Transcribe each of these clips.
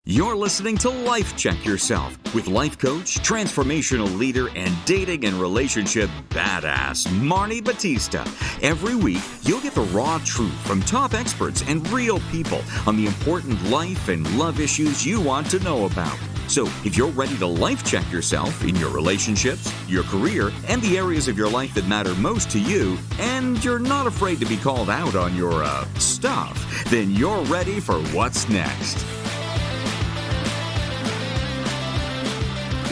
You're listening to Life Check Yourself with life coach, transformational leader, and dating and relationship badass, Marni Batista. Every week, you'll get the raw truth from top experts and real people on the important life and love issues you want to know about. So, if you're ready to life check yourself in your relationships, your career, and the areas of your life that matter most to you, and you're not afraid to be called out on your, stuff, then you're ready for what's next.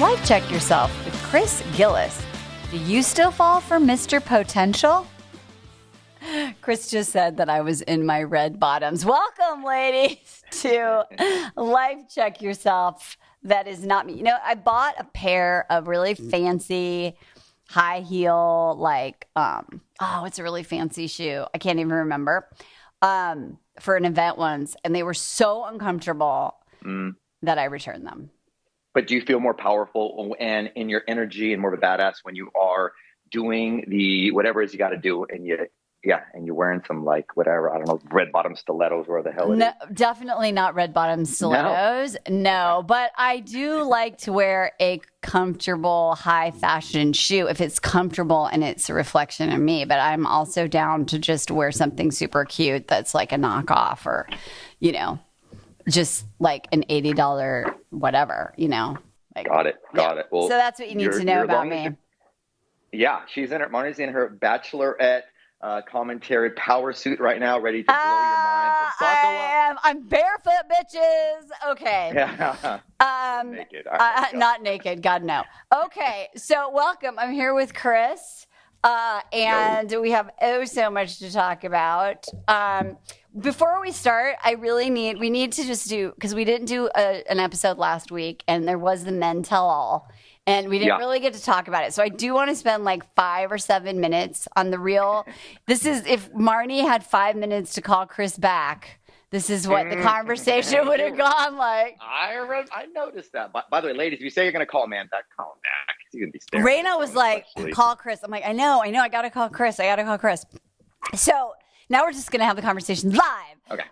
Life Check Yourself with Chris Gillis. Do you still fall for Mr. Potential? Chris just said that I was in my red bottoms. Welcome, ladies, to Life Check Yourself. That is not me. You know, I bought a pair of really fancy high heel, it's a really fancy shoe. I can't even remember, for an event once. And they were so uncomfortable that I returned them. But do you feel more powerful and in your energy and more of a badass when you are doing the whatever it is you got to do and you're wearing some red bottom stilettos or the hell it is? No, definitely not red bottom stilettos. No, but I do like to wear a comfortable high fashion shoe if it's comfortable and it's a reflection of me. But I'm also down to just wear something super cute that's like a knockoff or, just like an $80 whatever, Got it. Well, so that's what you need to know about me. Marni's in her Bachelorette commentary power suit right now, ready to blow your mind. I'm barefoot, bitches. Okay. Yeah. Naked. Not naked. God, no. Okay. So welcome. I'm here with Chris. And we have so much to talk about. Before we start, we need to just do, because we didn't do an episode last week, and there was the Men Tell All, and we didn't really get to talk about it. So I do want to spend like 5 or 7 minutes on the real. This is if Marni had 5 minutes to call Chris back. This is what the conversation would have gone like. I noticed that. By the way, ladies, if you say you're going to call a man back, call him back. He's going to be staring. Raina was like, call Chris. I'm like, I know. I got to call Chris. So now we're just going to have the conversation live. Okay.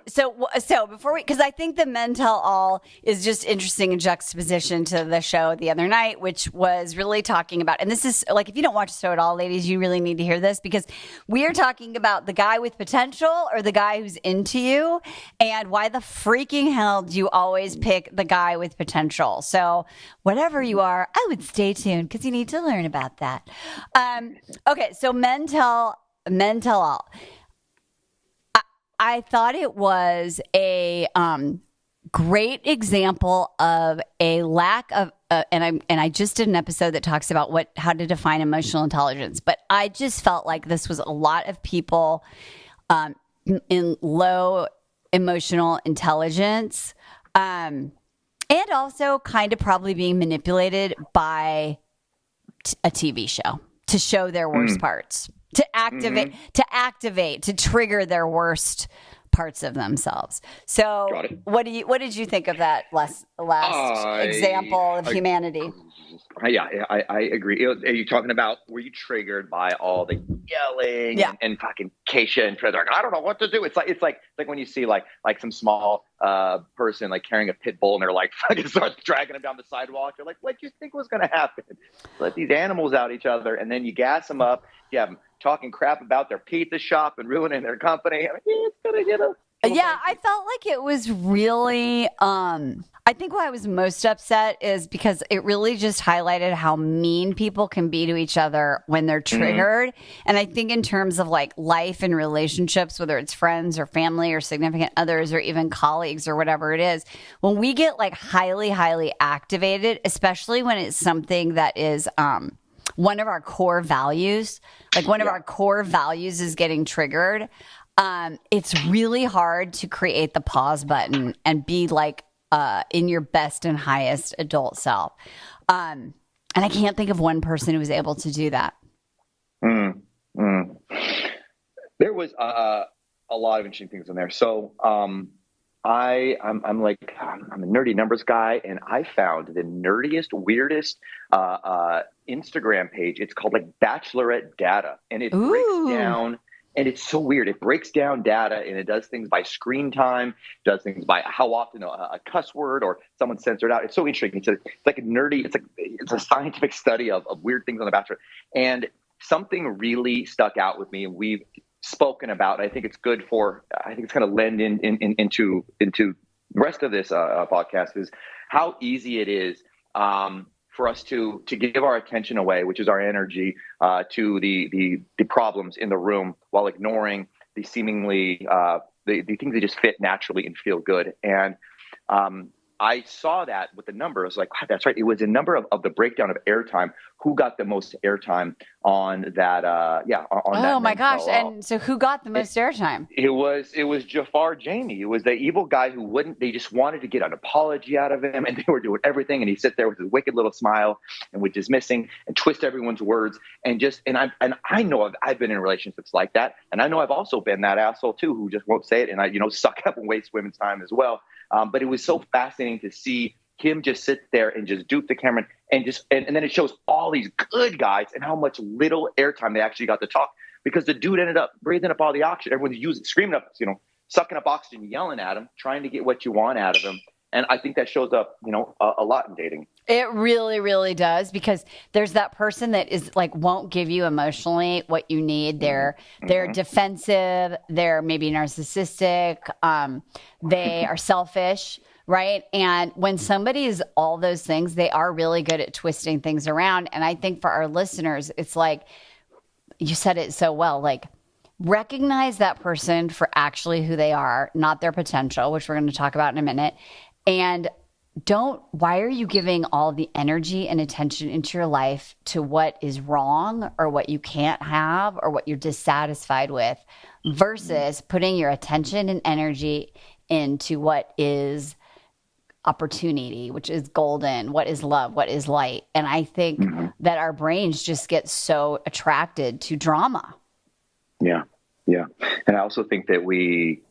So before because I think the Men Tell All is just interesting in juxtaposition to the show the other night, which was really talking about, and this is like, if you don't watch the show at all, ladies, you really need to hear this, because we are talking about the guy with potential or the guy who's into you, and why the freaking hell do you always pick the guy with potential? So whatever you are, I would stay tuned because you need to learn about that. Okay. So Men Tell All. I thought it was a great example of a lack of, and I just did an episode that talks about how to define emotional intelligence. But I just felt like this was a lot of people in low emotional intelligence, and also kind of probably being manipulated by a TV show to show their worst parts. To activate, to trigger their worst parts of themselves. So, what did you think of that last example of humanity? I agree. Are you talking about, were you triggered by all the yelling and fucking Keisha and Fred? I don't know what to do. It's like when you see like some small person like carrying a pit bull and they're like fucking starts dragging them down the sidewalk. You're like, what do you think was going to happen? Let these animals out each other, and then you gas them up. You have them talking crap about their pizza shop and ruining their company. I mean, it's gonna get a. I felt like it was really. I think why I was most upset is because it really just highlighted how mean people can be to each other when they're triggered. And I think in terms of like life and relationships, whether it's friends or family or significant others or even colleagues or whatever it is, when we get like highly, highly activated, especially when it's something that is one of our core values, like one of our core values is getting triggered. It's really hard to create the pause button and be like, in your best and highest adult self. And I can't think of one person who was able to do that. There was a lot of interesting things in there. So I'm a nerdy numbers guy, and I found the nerdiest, weirdest Instagram page. It's called like Bachelorette Data, and it breaks down And it's so weird. It breaks down data and it does things by screen time, does things by how often a cuss word or someone censored out. It's so interesting. It's like a nerdy, it's a scientific study of weird things on The Bachelor. And something really stuck out with me, and we've spoken about. I think it's good for, I think it's going to lend into the rest of this podcast, is how easy it is for us to give our attention away, which is our energy, to the problems in the room, while ignoring the seemingly the things that just fit naturally and feel good. And I saw that with the number. I was like, wow, that's right. It was a number of the breakdown of airtime. Who got the most airtime on that? On that. Oh my gosh! And so, who got the most airtime? It was Jafar Jamie. It was the evil guy who wouldn't. They just wanted to get an apology out of him, and they were doing everything. And he'd sit there with his wicked little smile and would dismissing and twist everyone's words. And I know I've been in relationships like that, and I know I've also been that asshole too, who just won't say it, and I suck up and waste women's time as well. But it was so fascinating to see him just sit there and just dupe the camera and then it shows all these good guys and how much little airtime they actually got to talk, because the dude ended up breathing up all the oxygen. Everyone's screaming up, sucking up oxygen, yelling at him, trying to get what you want out of him. And I think that shows up, a lot in dating. It really, really does, because there's that person that is like, won't give you emotionally what you need. They're defensive. They're maybe narcissistic. They are selfish, right? And when somebody is all those things, they are really good at twisting things around. And I think for our listeners, it's like, you said it so well, like, recognize that person for actually who they are, not their potential, which we're going to talk about in a minute. And why are you giving all the energy and attention into your life to what is wrong or what you can't have or what you're dissatisfied with, versus putting your attention and energy into what is opportunity, which is golden, what is love, what is light. And I think that our brains just get so attracted to drama. Yeah. Yeah. And I also think that we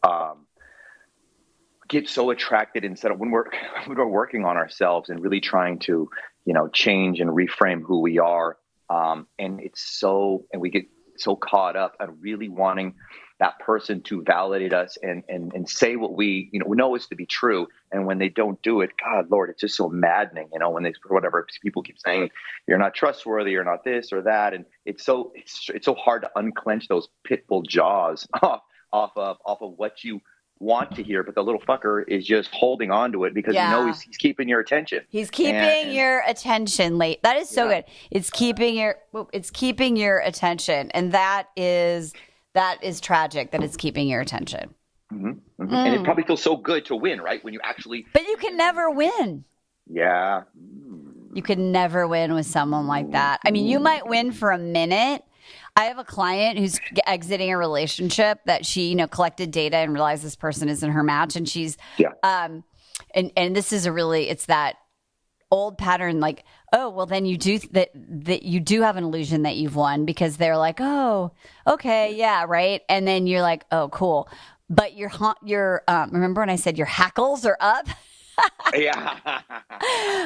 get so attracted, instead of when we're working on ourselves and really trying to, change and reframe who we are. And we get so caught up on really wanting that person to validate us and say what we know is to be true. And when they don't do it, God, Lord, it's just so maddening, when whatever people keep saying, you're not trustworthy, you're not this or that. And it's so hard to unclench those pit bull jaws off of what you want to hear, but the little fucker is just holding on to it because he's keeping your attention. He's keeping your attention late. That is so good. It's keeping your attention, and that is tragic that it's keeping your attention. Mm-hmm. Mm-hmm. And it probably feels so good to win, right? When you actually, but you can never win. Yeah, you can never win with someone like that. I mean, you might win for a minute. I have a client who's exiting a relationship that she, collected data and realized this person isn't her match. And she's, and this is it's that old pattern, like, oh, well, then you do that you do have an illusion that you've won, because they're like, oh, okay, yeah, right. And then you're like, oh, cool. But your remember when I said your hackles are up? Yeah.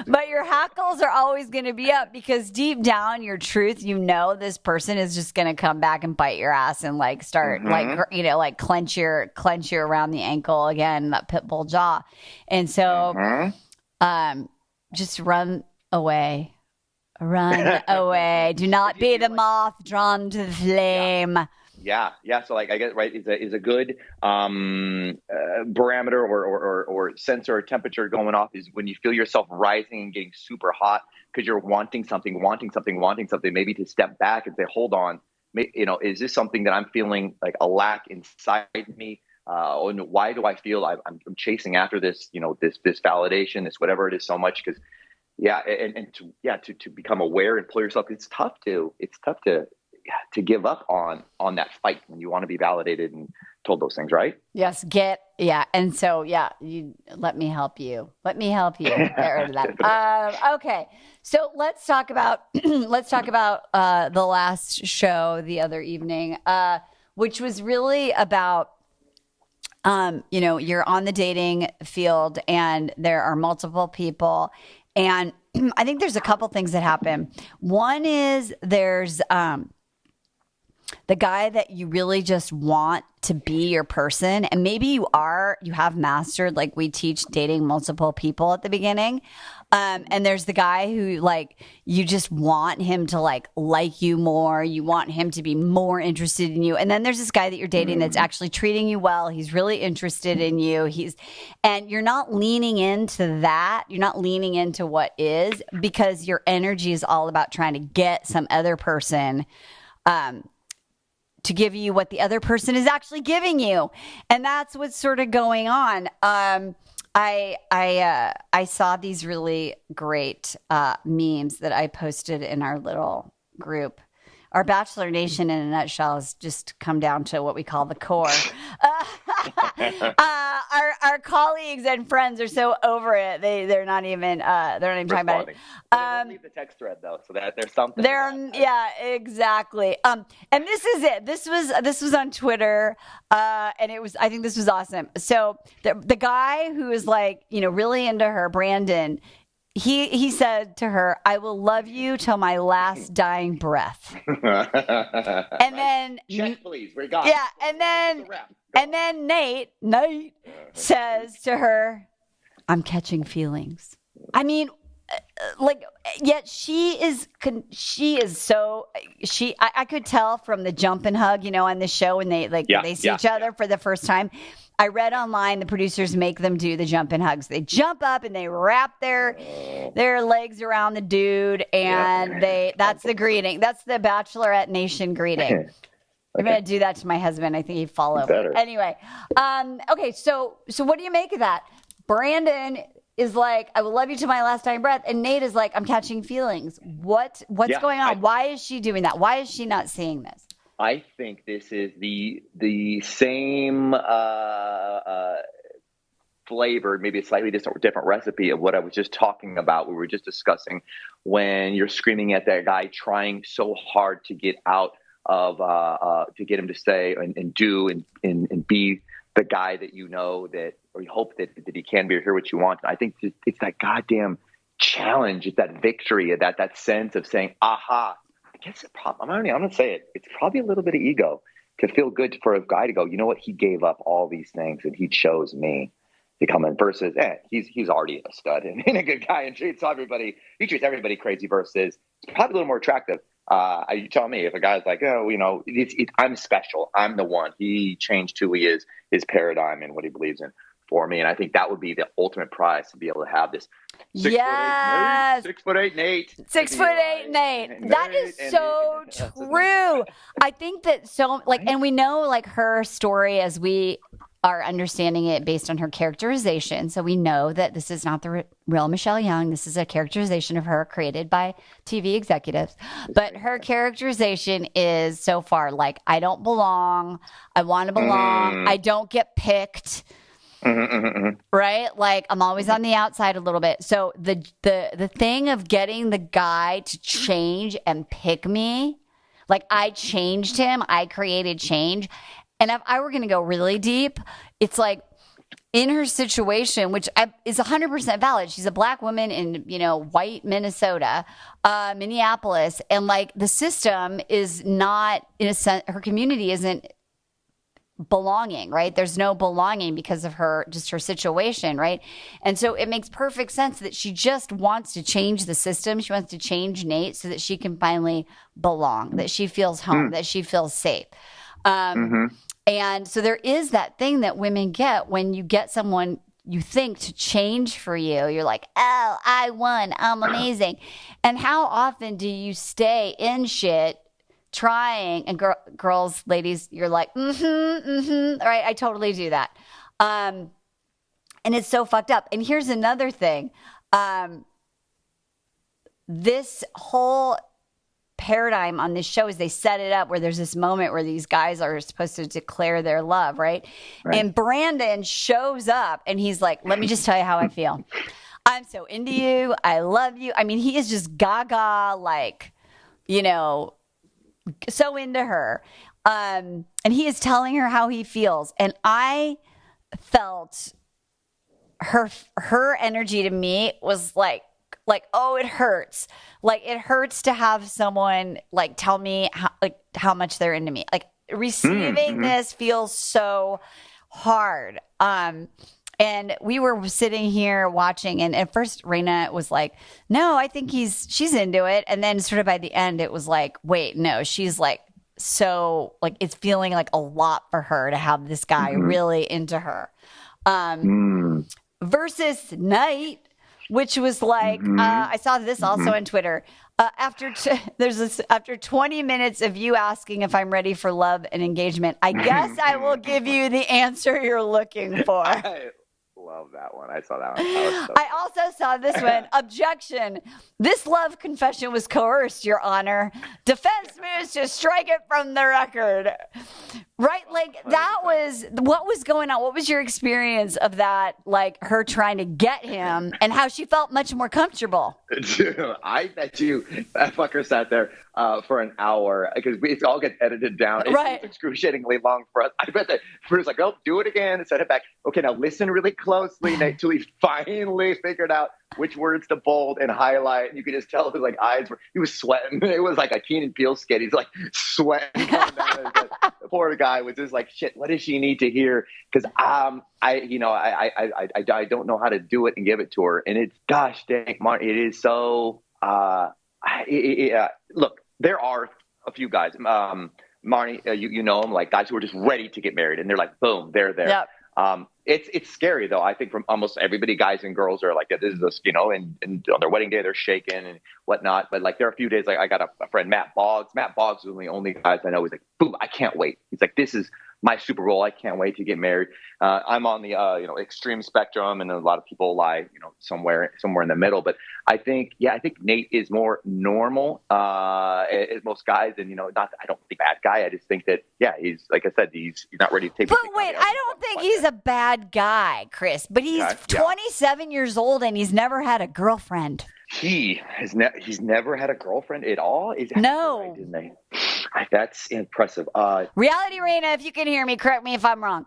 But your hackles are always going to be up, because deep down, your truth, this person is just going to come back and bite your ass and like start like clench you around the ankle again, that pit bull jaw. And so just run away. Do not be the moth drawn to the flame. Yeah. So like, I guess, right, is a good parameter or sensor or temperature going off is when you feel yourself rising and getting super hot because you're wanting something, maybe to step back and say, hold on, is this something that I'm feeling like a lack inside me? And why do I feel I'm chasing after this, this validation, this whatever it is so much? Because to become aware and pull yourself, it's tough to give up on that fight when you want to be validated and told those things, right? Yes. And so, you let me help you. Get rid of that. Okay. So let's talk about the last show the other evening, which was really about, you're on the dating field and there are multiple people. And I think there's a couple things that happen. One is there's, the guy that you really just want to be your person. And maybe you have mastered, like we teach dating multiple people at the beginning. And there's the guy who like, you just want him to like you more. You want him to be more interested in you. And then there's this guy that you're dating that's actually treating you well. He's really interested in you. And you're not leaning into that. You're not leaning into what is, because your energy is all about trying to get some other person, to give you what the other person is actually giving you. And that's what's sort of going on. I saw these really great memes that I posted in our little group. Our Bachelor Nation in a nutshell has just come down to what we call the core. Our colleagues and friends are so over it. They're not even talking about it. Leave the text thread though, so that there's something. Yeah, exactly. And this is it. This was on Twitter, and I think this was awesome. So the guy who is like, really into her, Brandon. He said to her, "I will love you till my last dying breath." And then, check, please. We got yeah, and then Nayte says to her, "I'm catching feelings." I mean, like, yet I could tell from the jump and hug, on the show when they see each other for the first time. I read online the producers make them do the jump and hugs. They jump up and they wrap their legs around the dude, and that's the greeting. That's the Bachelorette Nation greeting. I'm going to do that to my husband. I think he'd fall over. Anyway, okay, so what do you make of that? Brandon is like, "I will love you to my last dying breath," and Nayte is like, "I'm catching feelings." What's going on? Why is she doing that? Why is she not seeing this? I think this is the same flavored, maybe a slightly different recipe of what I was just talking about. We were just discussing when you're screaming at that guy, trying so hard to get out of to get him to stay and do and be the guy that or you hope that he can be, or hear what you want. I think it's that goddamn challenge, it's that victory, that sense of saying, "Aha." I guess I'm going to say it. It's probably a little bit of ego to feel good for a guy to go, "You know what? He gave up all these things and he chose me to come in," versus, he's already a stud and a good guy and treats everybody crazy, versus it's probably a little more attractive. You tell me if a guy's like, "Oh, I'm special. I'm the one. He changed who he is, his paradigm and what he believes in for me." And I think that would be the ultimate prize, to be able to have this 6'8" Nayte. 6'8" Nayte. That is so true. I think that and we know her story as we are understanding it based on her characterization. So we know that this is not the real Michelle Young. This is a characterization of her created by TV executives. But her characterization is so far like, I don't belong. I want to belong. I don't get picked. Right? Like, I'm always on the outside a little bit. So the thing of getting the guy to change and pick me, like I changed him, I created change. And if I were going to go really deep, it's like in her situation, which is 100% valid. She's a Black woman in, white Minnesota, Minneapolis. And like the system is not, in a sense, her community isn't belonging, right? There's no belonging because of her situation, right? And so it makes perfect sense that she just wants to change the system. She wants to change Nayte so that she can finally belong, that she feels home, that she feels safe. And so there is that thing that women get when you get someone you think to change for you. You're like, "Oh, I won. I'm amazing." And how often do you stay in shit trying? And girls, ladies, you're like, right? I totally do that. And it's so fucked up. And here's another thing. This whole paradigm on this show is they set it up where there's this moment where these guys are supposed to declare their love, right? And Brandon shows up and he's like, "Let me just tell you how I feel. I'm so into you. I love you." I mean, he is just gaga, like, so into her. And he is telling her how he feels. And I felt her energy to me was like, oh, it hurts. Like, it hurts to have someone like tell me how much they're into me. Like receiving this feels so hard. And we were sitting here watching, and at first Raina was like, no, I think she's into it. And then sort of by the end, it was like, wait, no, she's like, so like, it's feeling like a lot for her to have this guy really into her. Versus Nayte, which was like, I saw this also on Twitter. After 20 minutes of you asking if I'm ready for love and engagement, I guess I will give you the answer you're looking for. I love that one. I saw that one. I also saw this one. Objection. This love confession was coerced, Your Honor. Defense moves to strike it from the record. Right? Like, that was, what was going on? What was your experience of that? Like, her trying to get him and how she felt much more comfortable. Dude, I bet you that fucker sat there for an hour because it all gets edited down. It was excruciatingly long for us. I bet that Bruce was like, oh, do it again and set it back. Okay, now listen really closely, Nate, till he finally figured out which words to bold and highlight. And you could just tell his he was sweating. It was like a Key and Peele skit. He's like sweating coming down his head. The poor guy was just like, shit, what does she need to hear? Because I don't know how to do it and give it to her. And it's, gosh dang, Marni, it is so, look, there are a few guys, Marni, you know them, like guys who are just ready to get married. And they're like, boom, they're there. Yep. It's scary though. I think from almost everybody, guys and girls are like, this is this, and on their wedding day, they're shaking and whatnot. But like, there are a few days, like I got a friend, Matt Boggs is one of the only guys I know. He's like, boom, I can't wait. He's like, this is my Super Bowl. I can't wait to get married. I'm on the, extreme spectrum, and a lot of people lie, somewhere in the middle. But I think Nayte is more normal, as most guys. And, not that I don't think bad guy. I just think that, he's, like I said, he's not ready to take. But wait, I don't think he's a bad guy, Chris, but he's 27 years old and he's never had a girlfriend. He's never had a girlfriend at all? No. Right, that's impressive. Reality Raina, if you can hear me, correct me if I'm wrong.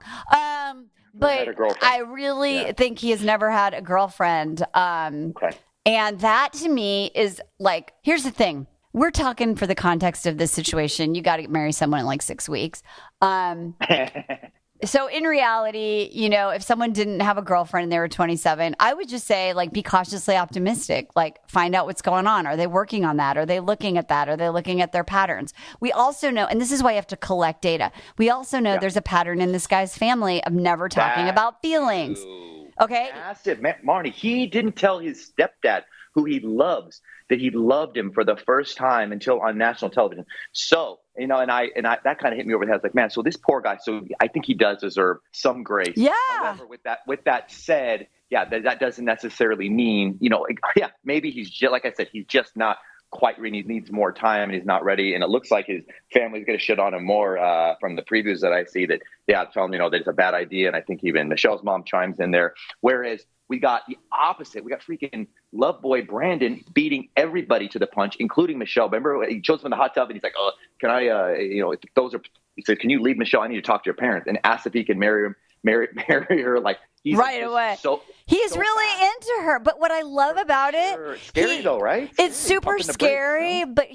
But I really think he has never had a girlfriend. Okay. And that to me is like, here's the thing. We're talking for the context of this situation. You got to marry someone in like 6 weeks. So in reality, if someone didn't have a girlfriend and they were 27, I would just say, like, be cautiously optimistic. Like, find out what's going on. Are they working on that? Are they looking at that? Are they looking at their patterns? We also know, and this is why you have to collect data. We also know there's a pattern in this guy's family of never talking about feelings. Okay? Massive. Marni, he didn't tell his stepdad, who he loves, that he loved him for the first time until on national television. So, and I that kind of hit me over the head. I was like, man, so this poor guy, so I think he does deserve some grace. Yeah. However, with that said, that doesn't necessarily mean, maybe he's just, like I said, he's just not quite ready. He needs more time and he's not ready. And it looks like his family's going to shit on him more from the previews that I see that, tell him, that it's a bad idea. And I think even Michelle's mom chimes in there. Whereas we got the opposite. We got freaking love boy Brandon beating everybody to the punch, including Michelle. Remember, he chose him in the hot tub and he's like, oh, can I, he said, can you leave Michelle? I need to talk to your parents, and asked if he can marry her. Like, he's right away. He's so really into her. But what I love about it, it's scary though, right? It's super scary, but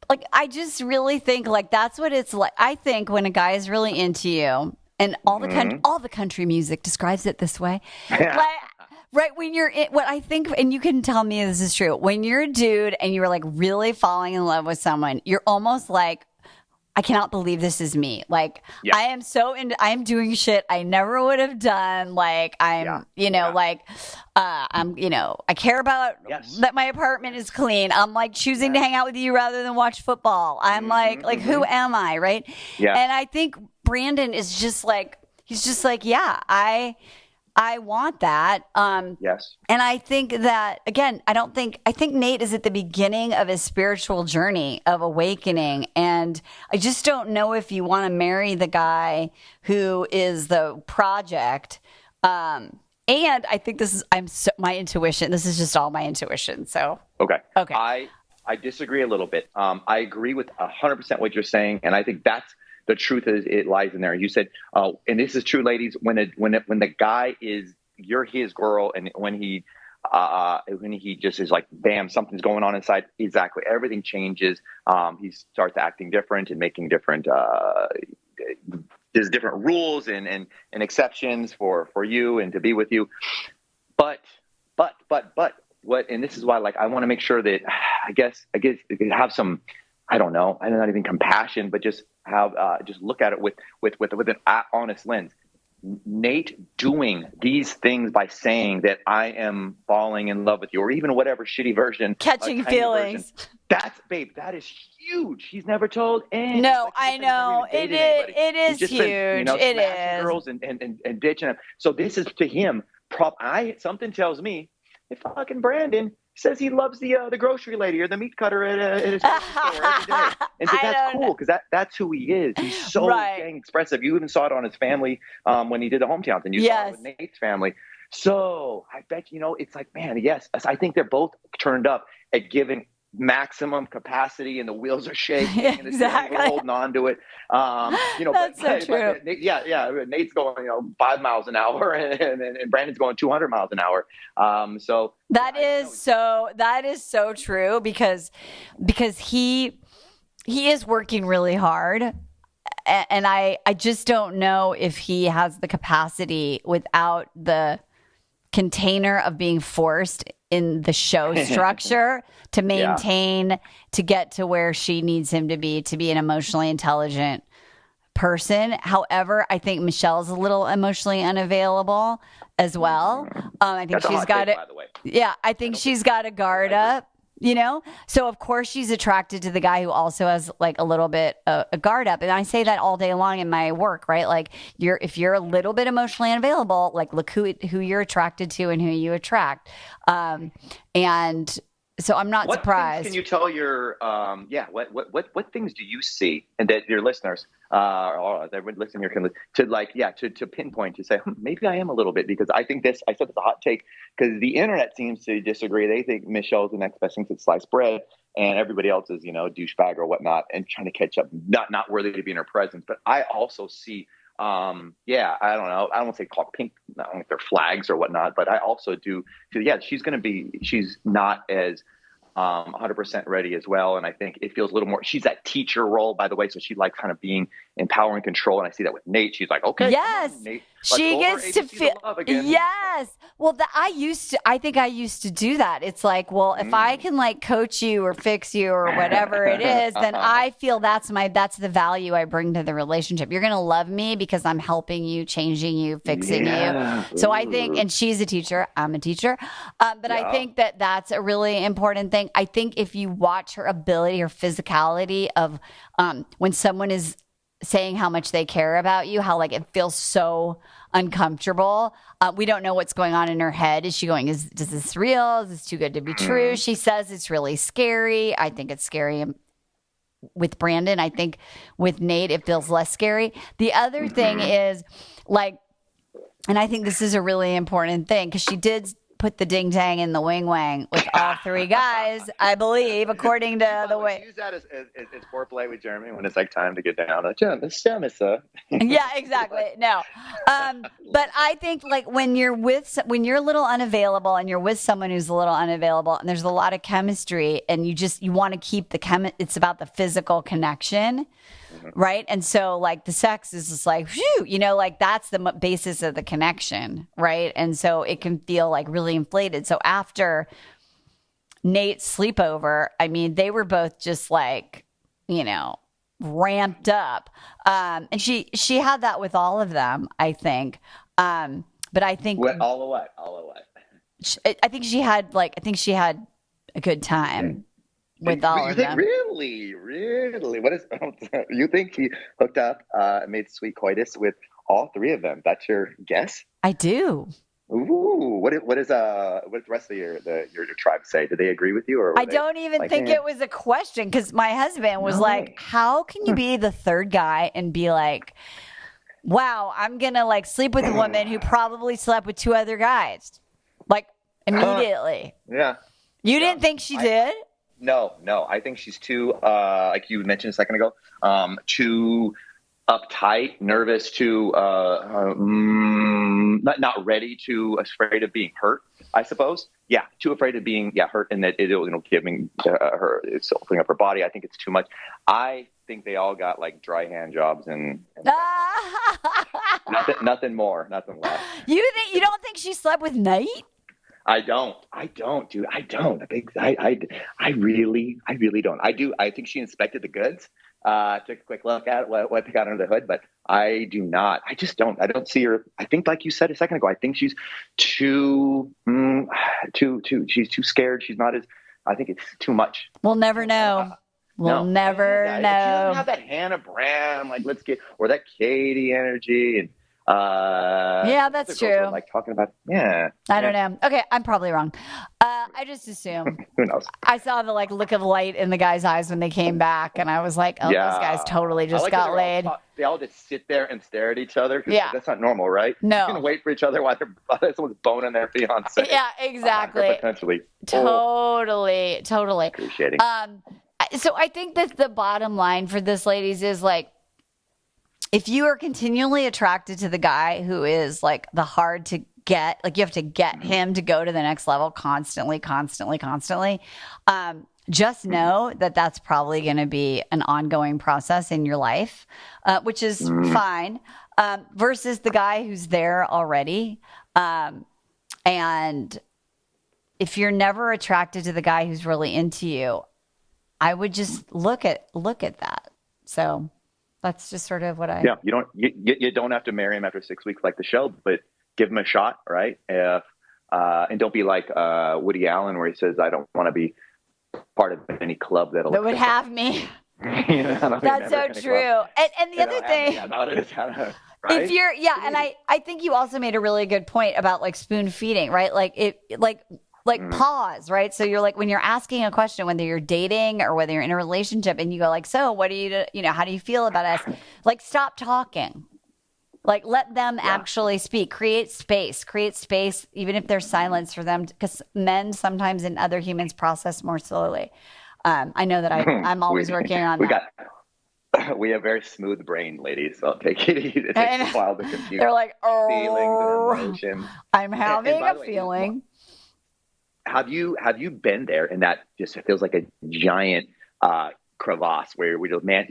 like, I just really think like that's what it's like. I think when a guy is really into you, and all the country music describes it this way. Right, when you're in, what I think, and you can tell me this is true, when you're a dude and you're like really falling in love with someone, you're almost like, I cannot believe this is me. Like, I am so into, I am doing shit I never would have done. Like, I'm, I care about that my apartment is clean. I'm like choosing to hang out with you rather than watch football. I'm who am I? Right. Yeah. And I think Brandon is just like, he's just like, I want that. Yes. And I think that, again, I think Nayte is at the beginning of his spiritual journey of awakening. And I just don't know if you want to marry the guy who is the project. And I think this is, my intuition. This is just all my intuition. So. Okay. I disagree a little bit. I agree with 100% what you're saying. And I think that's, the truth is, it lies in there. You said, and this is true, ladies. When the guy is, you're his girl, and when he when he just is like, bam, something's going on inside. Exactly. Everything changes. He starts acting different and making different, there's different rules and exceptions for you and to be with you. But what, and this is why, like, I want to make sure that I guess have some, I don't know, I'm not even compassion, but just have, just look at it with an honest lens. Nayte doing these things by saying that I am falling in love with you, or even whatever shitty version, catching feelings. That is huge. He's never told any. No, like, I know it is. It is huge. Been, it smashing is. girls and ditching them. So this is to him. Something tells me if fucking Brandon says he loves the grocery lady or the meat cutter at his store every day, and so that's cool because that's who he is. He's so dang expressive. You even saw it on his family when he did the hometowns, and you saw it with Nayte's family. So I bet it's like, man, yes, I think they're both turned up at giving maximum capacity, and the wheels are shaking. And Exactly. We're holding on to it. That's so true. But Nayte's going 5 miles an hour, and Brandon's going 200 miles an hour. So that is so true because he is working really hard, and I just don't know if he has the capacity without the container of being forced in the show structure to maintain, to get to where she needs him to be an emotionally intelligent person. However, I think Michelle's a little emotionally unavailable as well. I think she's got it. Yeah, I think she's got to guard up. So of course she's attracted to the guy who also has like a little bit a guard up, and I say that all day long in my work, right? Like if you're a little bit emotionally unavailable, like look who you're attracted to and who you attract, and so I'm not surprised. Can you tell your what things do you see, and that your listeners or everyone listening here can to pinpoint, to say maybe I am a little bit, because I think I said it's a hot take, because the internet seems to disagree. They think Michelle's the next best thing since sliced bread, and everybody else is douchebag or whatnot, and trying to catch up, not worthy to be in her presence. But I also see I don't know. I don't want to say called pink. I don't think they're flags or whatnot, but I also do. She's not as 100% ready as well. And I think it feels a little more, she's that teacher role, by the way. So she likes kind of being in power and control. And I see that with Nayte. She's like, okay, yes, on, Nayte. She gets to feel, yes. Well, I think I used to do that. It's like, well, if I can like coach you or fix you or whatever it is, then I feel that's the value I bring to the relationship. You're going to love me because I'm helping you, changing you, fixing you. So I think, and she's a teacher, I'm a teacher. But I think that's a really important thing. I think if you watch her ability or physicality of when someone is saying how much they care about you, how like it feels so uncomfortable. We don't know what's going on in her head. Is she going, is this real? Is this too good to be true? She says it's really scary. I think it's scary with Brandon. I think with Nayte, it feels less scary. The other thing is like, and I think this is a really important thing, because she did put the ding dang in the wing wang with all three guys, I believe, according to the way. Use that as foreplay with Jeremy when it's like time to get down. Yeah, exactly. No, but I think like when you're a little unavailable and you're with someone who's a little unavailable, and there's a lot of chemistry, and you want to keep it's about the physical connection. Right. And so like the sex is just like, whew, like that's the basis of the connection. Right. And so it can feel like really inflated. So after Nayte's sleepover, I mean, they were both just like, ramped up. And she had that with all of them, I think. But I think all of what? I think she had a good time. With all of them. Really? What is? You think he hooked up, made sweet coitus with all three of them? That's your guess? I do. Ooh, what does the rest of your tribe say? Do they agree with you, or I don't even think it was a question, because my husband was like, "How can you be the third guy and be like, wow, I'm gonna like sleep with a woman who probably slept with two other guys, like immediately?" Yeah. You didn't think she did? No. I think she's too, like you mentioned a second ago, too uptight, nervous, too not ready, too afraid of being hurt. I suppose. Yeah, too afraid of being hurt, and that it'll giving her, it's opening up her body. I think it's too much. I think they all got like dry hand jobs and nothing more, nothing less. You don't think she slept with Nayte? I don't, dude. I don't. I really don't. I think she inspected the goods, took a quick look at what they got under the hood, but I do not. I just don't. I don't see her. I think, like you said a second ago, I think she's too she's too scared. She's not as. I think it's too much. We'll never know. We'll never know. She doesn't have that Hannah Brown, like, or that Katie energy, and yeah, that's true. Like talking about, I don't know. Okay, I'm probably wrong. I just assume. Who knows? I saw the look of light in the guy's eyes when they came back, and I was like, "Oh, this guy's totally just got laid." They all just sit there and stare at each other. Yeah, that's not normal, right? No, you're gonna wait for each other while someone's boning their fiance. Yeah, exactly. Potentially. Totally. Appreciating. So I think that the bottom line for this, ladies, is like, if you are continually attracted to the guy who is like the hard to get, like you have to get him to go to the next level constantly, just know that that's probably going to be an ongoing process in your life, which is fine, versus the guy who's there already. And if you're never attracted to the guy who's really into you, I would just look at that. So that's just sort of what you don't have to marry him after 6 weeks like the show, but give him a shot, right? And don't be like Woody Allen, where he says, "I don't want to be part of any club that would have me." That's so true. And the other thing, right? If you're, and I think you also made a really good point about like spoon feeding, right? Like pause, right? So you're like, when you're asking a question, whether you're dating or whether you're in a relationship, and you go like, "So what do you how do you feel about us?" Like, stop talking. Like, let them actually speak. Create space, even if there's silence for them, because men sometimes and other humans process more slowly. I know that I'm always working on that. We have very smooth brain, ladies. So take it easy. It takes a while to compute. They're like, feelings and emotions. I'm having a feeling. Have you been there, and that just feels like a giant crevasse where the man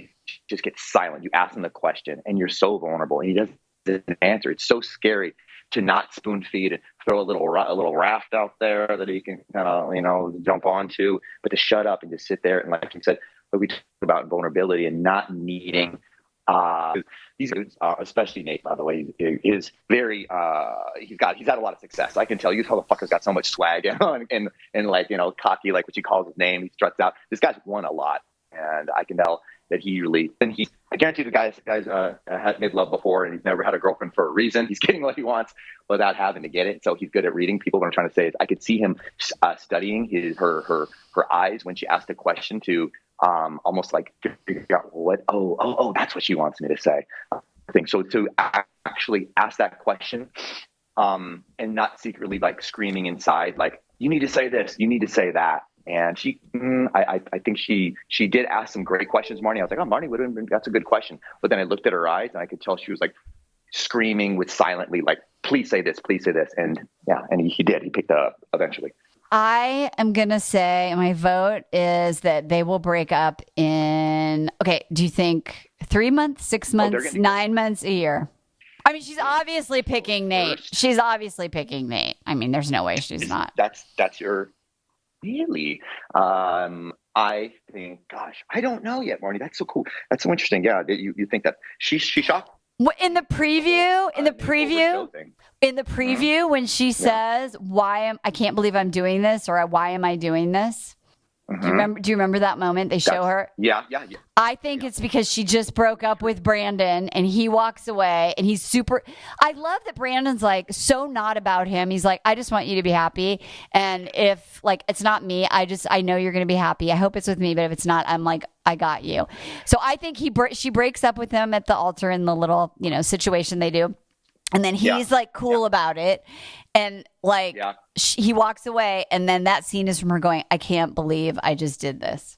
just gets silent? You ask him the question, and you're so vulnerable, and he doesn't answer. It's so scary to not spoon feed and throw a little raft out there that he can kind of jump onto, but to shut up and just sit there. And like you said, we talk about vulnerability and not needing. These dudes, especially Nayte, by the way, is very. He's had a lot of success. I can tell you, this motherfucker's got so much swag and like cocky, like what she calls his name. He struts out. This guy's won a lot, and I can tell that I guarantee the guy's had made love before, and he's never had a girlfriend for a reason. He's getting what he wants without having to get it. So he's good at reading people. What I'm trying to say is, I could see him studying her eyes when she asked a question to. Almost like figure out what, that's what she wants me to say. I think so. To actually ask that question, and not secretly like screaming inside, like, "You need to say this, you need to say that." And I think she did ask some great questions, Marni. I was like, "Oh, Marni, that's a good question." But then I looked at her eyes, and I could tell she was like screaming with silently, like, "Please say this, please say this." And he did. He picked up eventually. I am going to say my vote is that they will break up in, do you think 3 months, 6 months, 9 months, a year? I mean, she's obviously picking Nayte. I mean, there's no way she's not. That's your, really? I think, gosh, I don't know yet, Marni. That's so cool. That's so interesting. Yeah, you think that she's shocked? In the preview, when she says, I can't believe I'm doing this, or why am I doing this? Mm-hmm. Do you remember that moment they show her? Yeah. I think it's because she just broke up with Brandon, and he walks away, and he's super. I love that Brandon's like so not about him. He's like, "I just want you to be happy, and if like it's not me, I know you're going to be happy. I hope it's with me, but if it's not, I'm like, I got you." So I think she breaks up with him at the altar in the little situation they do. And then he's like cool about it. And like he walks away. And then that scene is from her going, "I can't believe I just did this."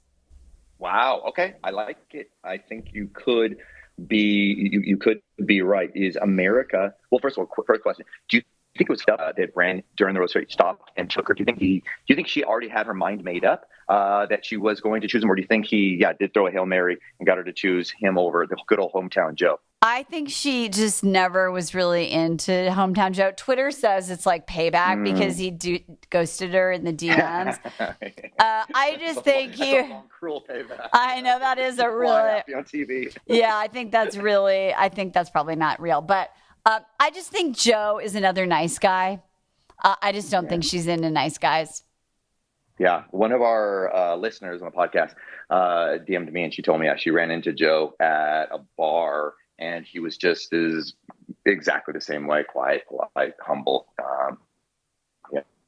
Wow. Okay. I like it. I think you could be right. Is America, well, first of all, first question. Do you think it was that ran during the road, so he stopped and took her. Do you think she already had her mind made up that she was going to choose him, or do you think he did throw a Hail Mary and got her to choose him over the good old hometown Joe? I think she just never was really into hometown Joe. Twitter says it's like payback because he ghosted her in the DMs. I just think that's a long, cruel payback. I know that is a really on TV. Yeah, I think that's probably not real. But I just think Joe is another nice guy. I just don't think she's into nice guys. Yeah, one of our listeners on the podcast DM'd me, and she told me she ran into Joe at a bar. And he was just exactly the same way, quiet, polite, humble,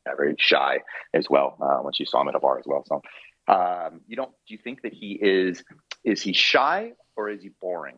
very shy as well when she saw him at a bar as well. So, do you think that is he shy or is he boring?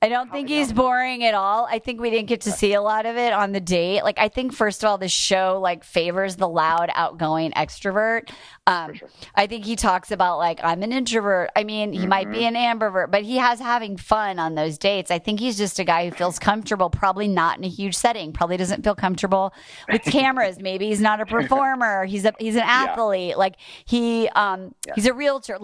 I don't think he's boring at all. I think we didn't get to see a lot of it on the date. Like, I think, first of all, the show favors the loud, outgoing extrovert. Sure. I think he talks about I'm an introvert. I mean, he might be an ambivert, but he has having fun on those dates. I think he's just a guy who feels comfortable, probably not in a huge setting, probably doesn't feel comfortable with cameras. Maybe he's not a performer. He's an athlete. He's a realtor.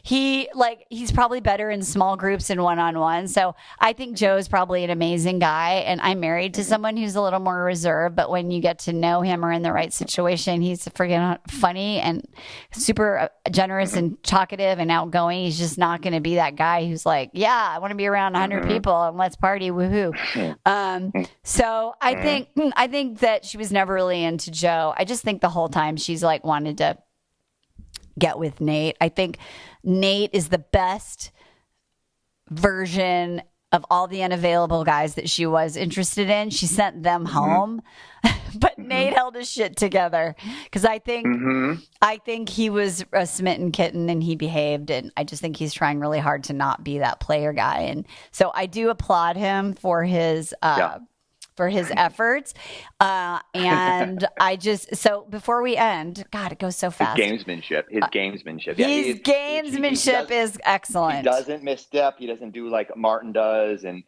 He's probably better in small groups and one-on-one. So I think Joe's probably an amazing guy, and I'm married to someone who's a little more reserved, but when you get to know him or in the right situation, he's freaking funny and super generous and talkative and outgoing. He's just not going to be that guy who's I want to be around 100 people and let's party, woohoo. So I think that she was never really into Joe. I just think the whole time she's wanted to get with Nayte. I think Nayte is the best version of all the unavailable guys that she was interested in. She sent them home, but Nayte held his shit together because I think he was a smitten kitten and he behaved, and I just think he's trying really hard to not be that player guy. And so I do applaud him for his efforts. And so before we end, God, it goes so fast. His gamesmanship. His gamesmanship is excellent. He doesn't misstep. He doesn't do like Martin does and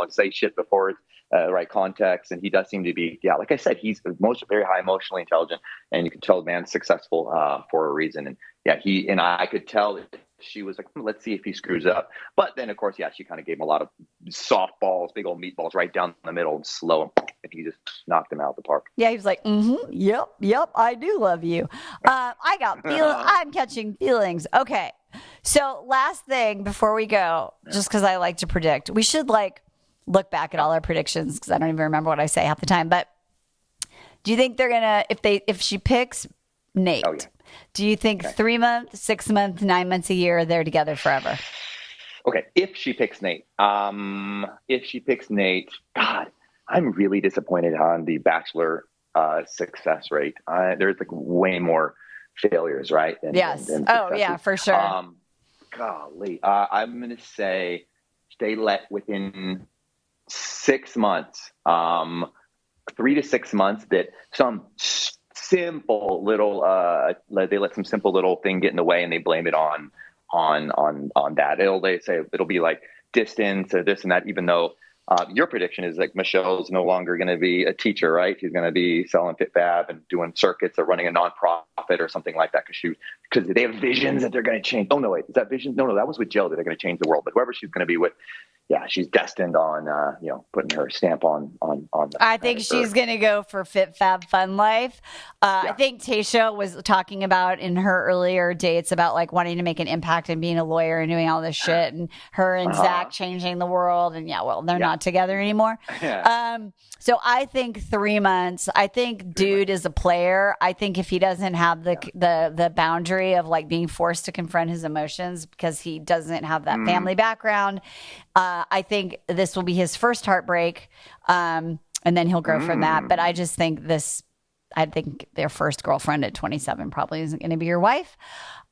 say shit before right context. And he does seem to be, like I said, he's very high emotionally intelligent, and you can tell the man's successful for a reason. And I could tell that she was like, let's see if he screws up. But then, of course, she kind of gave him a lot of softballs, big old meatballs right down the middle and slow, and he just knocked him out of the park. Yeah, he was like, yep, I do love you. I got I'm catching feelings. Okay, so last thing before we go, just because I like to predict, we should look back at all our predictions because I don't even remember what I say half the time. But do you think they're gonna if she picks Nayte? Oh, yeah. Do you think 3 months, 6 months, 9 months, a year, they're together forever? Okay, if she picks Nayte, God, I'm really disappointed on the Bachelor success rate. There's way more failures, right? Yes. For sure. Golly, I'm going to say they let within 6 months, 3 to 6 months, that some simple little they let some simple little thing get in the way and they blame it on that. They say it'll be like distance or this and that, even though your prediction is Michelle's no longer going to be a teacher, right? She's going to be selling Fit Fab and doing circuits or running a nonprofit or something like that because they have visions that they're going to change. Oh no, wait, is that vision? No, that was with Jill that they're going to change the world. But whoever she's going to be with, she's destined on putting her stamp on. I think she's going to go for Fit Fab Fun Life. I think Tayshia was talking about in her earlier dates about wanting to make an impact and being a lawyer and doing all this shit, and her and Zach changing the world. And they're not together anymore. So I think 3 months. I think dude is a player. I think if he doesn't have the boundary of being forced to confront his emotions because he doesn't have that family background, I think this will be his first heartbreak, and then he'll grow from that. But I just think I think their first girlfriend at 27 probably isn't going to be your wife.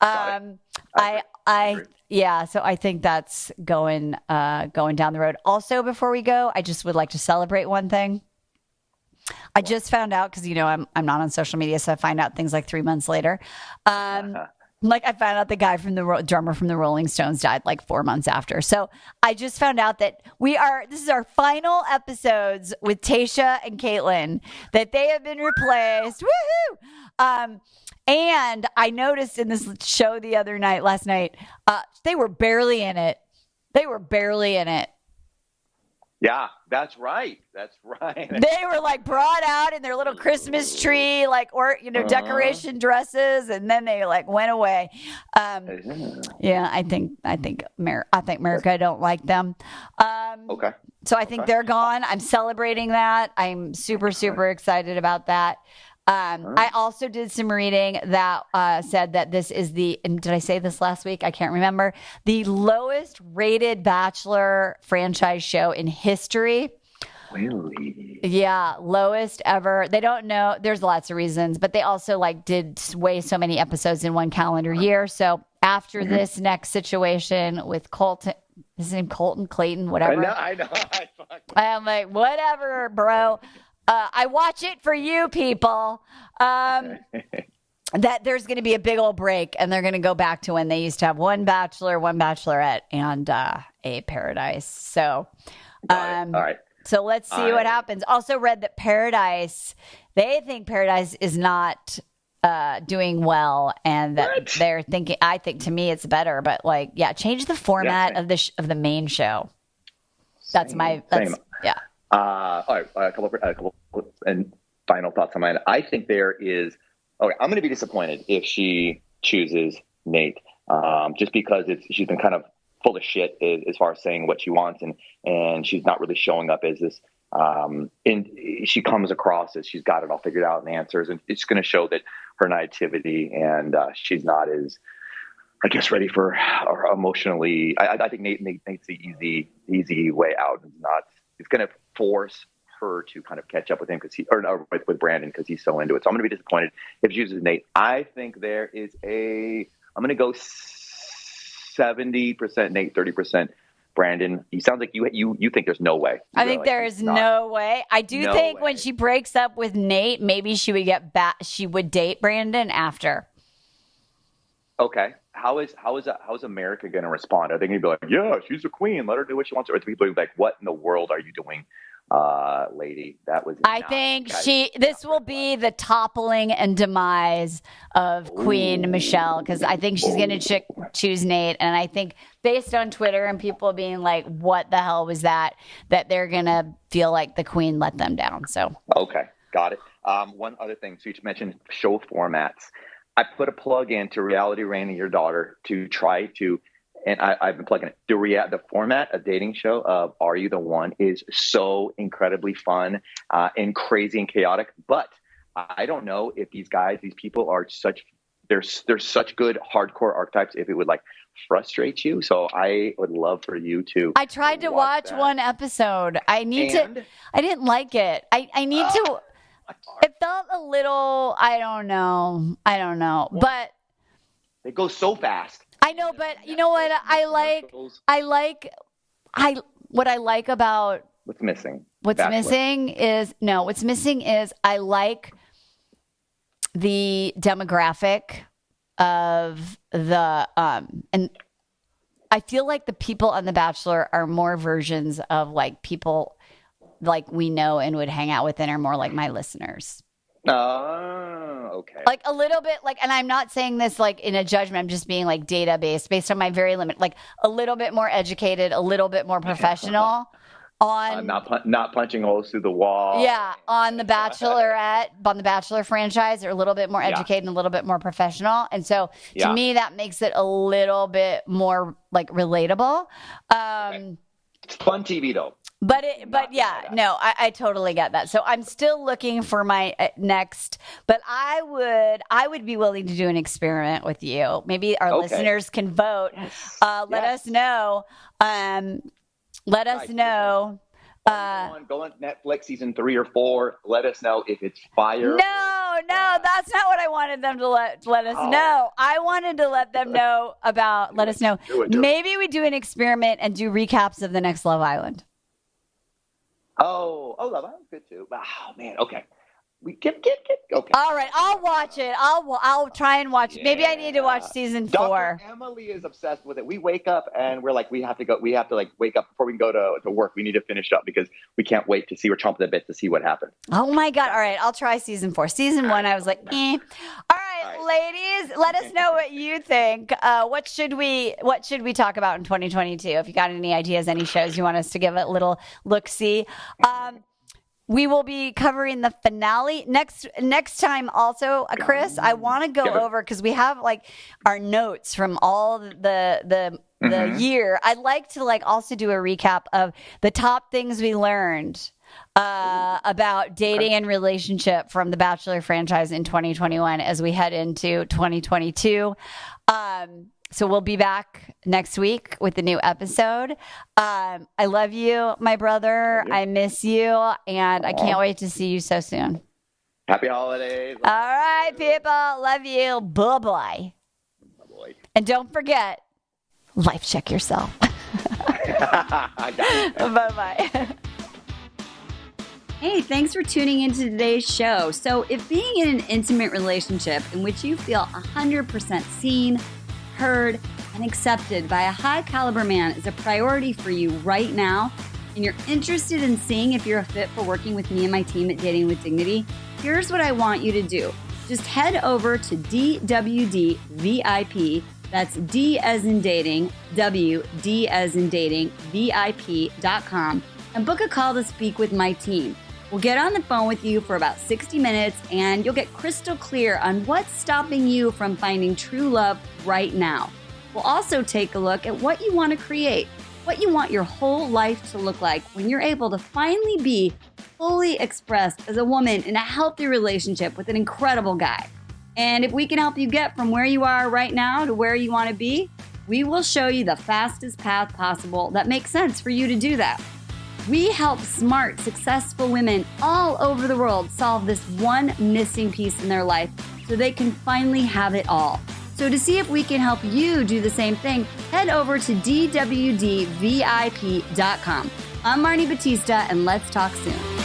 So I think that's going down the road. Also, before we go, I just would like to celebrate one thing. I just found out because I'm not on social media, so I find out things 3 months later. Like, I found out the guy from the drummer from the Rolling Stones died like 4 months after. So I just found out that this is our final episodes with Tayshia and Caitlin, that they have been replaced. Woohoo! And I noticed in this show last night, they were barely in it. Yeah, that's right. They were like brought out in their little Christmas tree, decoration dresses, and then they like went away. Yeah, I think America don't like them. Okay. So I think they're gone. I'm celebrating that. I'm super, super excited about that. I also did some reading that said that this is and did I say this last week? I can't remember. The lowest rated Bachelor franchise show in history. Really? Yeah, lowest ever. They don't know. There's lots of reasons, but they also did way so many episodes in one calendar year. So after this next situation with Colton, his name Colton, Clayton, whatever. I know. I'm like, whatever, bro. I watch it for you people. That there's going to be a big old break, and they're going to go back to when they used to have one Bachelor, one Bachelorette, and a Paradise. So, all right. So let's see what happens. Also read that Paradise, they think Paradise is not doing well, and that they're thinking. I think to me it's better, but change the format of the main show. That's same. Yeah. All right, a couple and final thoughts on mine. I think there is. Okay, I'm going to be disappointed if she chooses Nayte, just because she's been kind of full of shit as far as saying what she wants, and she's not really showing up as this. And she comes across as she's got it all figured out and answers, and it's going to show that her naivety and she's not as, I guess, ready for or emotionally. I think Nate's the easy way out. It's going to force her to kind of catch up with him with Brandon, because he's so into it. So I'm going to be disappointed if she uses Nayte. I think there is I'm going to go 70% Nayte, 30% Brandon. You sound like you think there's no way. I think there is no way. I do think when she breaks up with Nayte, maybe she would get back. She would date Brandon after. Okay. How is America going to respond? Are they going to be like, yeah, she's a queen, let her do what she wants? Or are people be like, what in the world are you doing, lady? That was. I think this will be the toppling and demise of Queen Michelle, because I think she's going to choose Nayte, and I think based on Twitter and people being like, what the hell was that they're going to feel like the queen let them down. So okay, got it. One other thing, so you mentioned show formats. I put a plug into Reality Reign, your daughter, to try to, and I've been plugging it. The format, a dating show of Are You the One, is so incredibly fun and crazy and chaotic. But I don't know if these people are they're such good hardcore archetypes, if it would frustrate you. So I would love for you to. I tried to watch one episode. I didn't like it. I need to. It felt a little, I don't know, but they go so fast. I know, but you know what what I like about what's missing. What's missing is I like the demographic of the and I feel like the people on The Bachelor are more versions of people we know and would hang out with, and are more like my listeners. Oh, okay. A little bit and I'm not saying this in a judgment. I'm just being database based on my very limited, a little bit more educated, a little bit more professional on not punching holes through the wall. Yeah, on The Bachelorette, on the Bachelor franchise, they're a little bit more educated and a little bit more professional. And so to me, that makes it a little bit more relatable. Okay. It's fun TV though. I totally get that. So I'm still looking for my next, but I would be willing to do an experiment with you. Maybe our listeners can vote. Let us know. Let us know. Go on Netflix season 3 or 4. Let us know if it's fire. No, that's not what I wanted them to let us know. I wanted to let them know about. Let us know. Maybe we do an experiment and do recaps of the next Love Island. Oh, Love Island's good too. Oh man, okay. We get okay. All right, I'll watch it. I'll try and watch it. Maybe I need to watch season 4. Dr. Emily is obsessed with it. We wake up and we're like, we have to like wake up before we go to work. We need to finish up because we can't wait to see. We're chomping the bit to see what happens. Oh my God. All right, I'll try season 4. Season 1, I was like, eh. All right, ladies, let us know what you think. What should we talk about in 2022? If you got any ideas, any shows you want us to give a little look-see. We will be covering the finale next time. Also, Chris, I want to go over because we have like our notes from all the year. I'd like to like also do a recap of the top things we learned about dating and relationship from the Bachelor franchise in 2021 as we head into 2022. So we'll be back next week with a new episode. I love you, my brother. I miss you, and I can't wait to see you so soon. Happy holidays. All right, people. Love you. Bye-bye. Bye-bye. And don't forget, life check yourself. I got it. Bye-bye. Hey, thanks for tuning into today's show. So if being in an intimate relationship in which you feel 100% seen, heard, and accepted by a high caliber man is a priority for you right now, and you're interested in seeing if you're a fit for working with me and my team at Dating with Dignity, here's what I want you to do. Just head over to DWD VIP, that's D as in dating, W, D as in dating, VIP.com, and book a call to speak with my team. We'll get on the phone with you for about 60 minutes and you'll get crystal clear on what's stopping you from finding true love right now. We'll also take a look at what you want to create, what you want your whole life to look like when you're able to finally be fully expressed as a woman in a healthy relationship with an incredible guy. And if we can help you get from where you are right now to where you want to be, we will show you the fastest path possible that makes sense for you to do that. We help smart, successful women all over the world solve this one missing piece in their life so they can finally have it all. So to see if we can help you do the same thing, head over to DWDVIP.com. I'm Marni Batista, and let's talk soon.